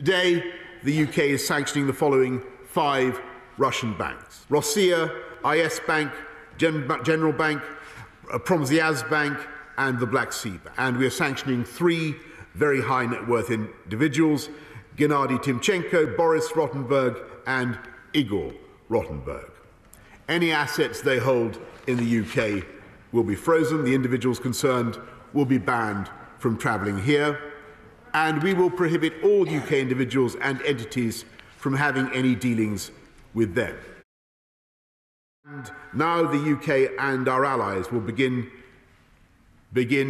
Today, the UK is sanctioning the following 5 Russian banks: Rossiya, IS Bank, General Bank, Promsya's Bank, and the Black Sea Bank. And we are sanctioning 3 very high net worth individuals: Gennady Timchenko, Boris Rottenberg, and Igor Rottenberg. Any assets they hold in the UK will be frozen. The individuals concerned will be banned from travelling here. And we will prohibit all UK individuals and entities from having any dealings with them. And now the UK and our allies will begin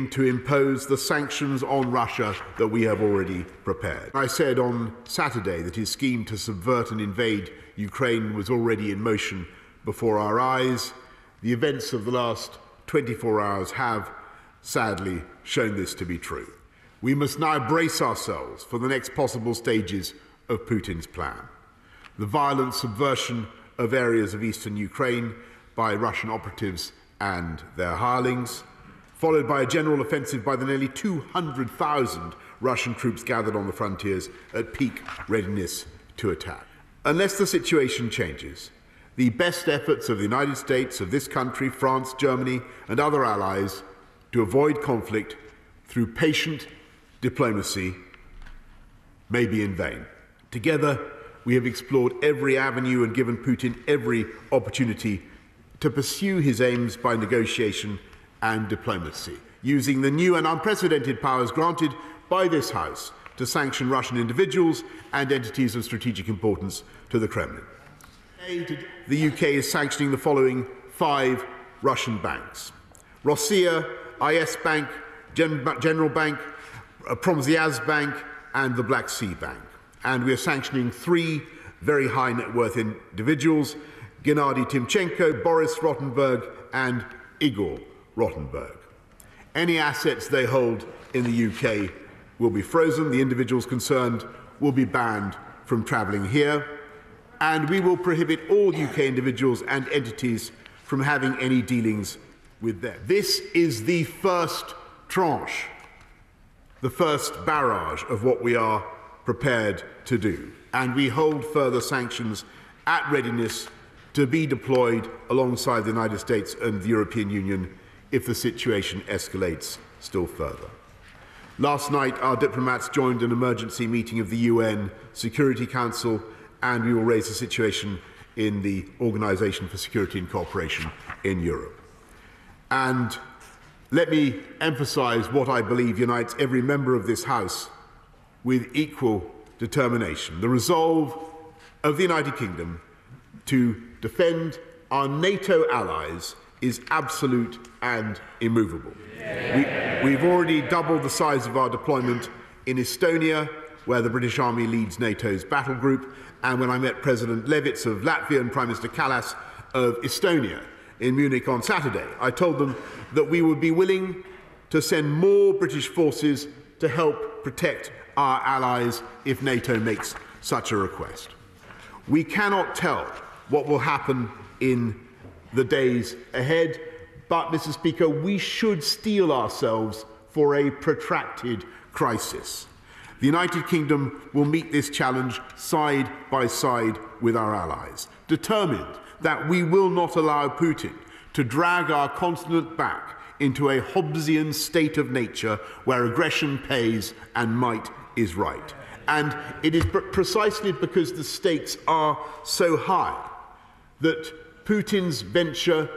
to impose the sanctions on Russia that we have already prepared. I said on Saturday that his scheme to subvert and invade Ukraine was already in motion before our eyes. The events of the last 24 hours have, sadly, shown this to be true. We must now brace ourselves for the next possible stages of Putin's plan. The violent subversion of areas of eastern Ukraine by Russian operatives and their hirelings, followed by a general offensive by the nearly 200,000 Russian troops gathered on the frontiers at peak readiness to attack. Unless the situation changes, the best efforts of the United States, of this country, France, Germany, and other allies to avoid conflict through patient diplomacy may be in vain. Together, we have explored every avenue and given Putin every opportunity to pursue his aims by negotiation and diplomacy, using the new and unprecedented powers granted by this House to sanction Russian individuals and entities of strategic importance to the Kremlin. The UK is sanctioning the following 5 Russian banks: Rossiya, IS Bank, General Bank, Promsya's Bank, and the Black Sea Bank. And we are sanctioning 3 very high net worth individuals: Gennady Timchenko, Boris Rottenberg, and Igor Rottenberg. Any assets they hold in the UK will be frozen. The individuals concerned will be banned from travelling here. And we will prohibit all UK individuals and entities from having any dealings with them. This is the first tranche, the first barrage of what we are prepared to do. And we hold further sanctions at readiness to be deployed alongside the United States and the European Union if the situation escalates still further. Last night, our diplomats joined an emergency meeting of the UN Security Council, and we will raise the situation in the Organisation for Security and Cooperation in Europe. And let me emphasise what I believe unites every member of this House with equal determination: the resolve of the United Kingdom to defend our NATO allies is absolute and immovable. We've already doubled the size of our deployment in Estonia, where the British Army leads NATO's battle group, and when I met President Levits of Latvia and Prime Minister Kallas of Estonia in Munich on Saturday, I told them that we would be willing to send more British forces to help protect our allies if NATO makes such a request. We cannot tell what will happen in the days ahead, but, Mr. Speaker, we should steel ourselves for a protracted crisis. The United Kingdom will meet this challenge side by side with our allies, determined that we will not allow Putin to drag our continent back into a Hobbesian state of nature where aggression pays and might is right. And it is precisely because the stakes are so high that Putin's venture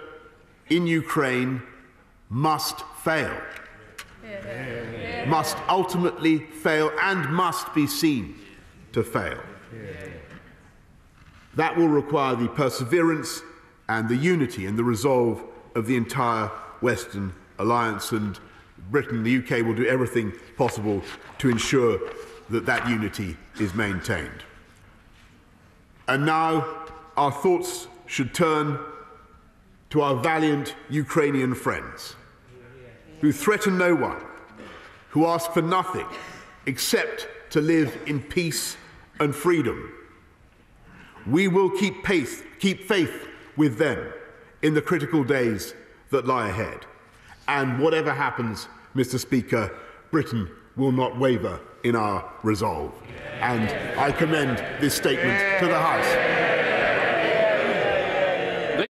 in Ukraine must fail, must ultimately fail, and must be seen to fail. That will require the perseverance and the unity and the resolve of the entire Western alliance, and Britain, the UK, will do everything possible to ensure that that unity is maintained. And now our thoughts should turn to our valiant Ukrainian friends, who threaten no one, who ask for nothing except to live in peace and freedom. We will keep faith with them in the critical days that lie ahead. And whatever happens, Mr. Speaker, Britain will not waver in our resolve. And I commend this statement to the House.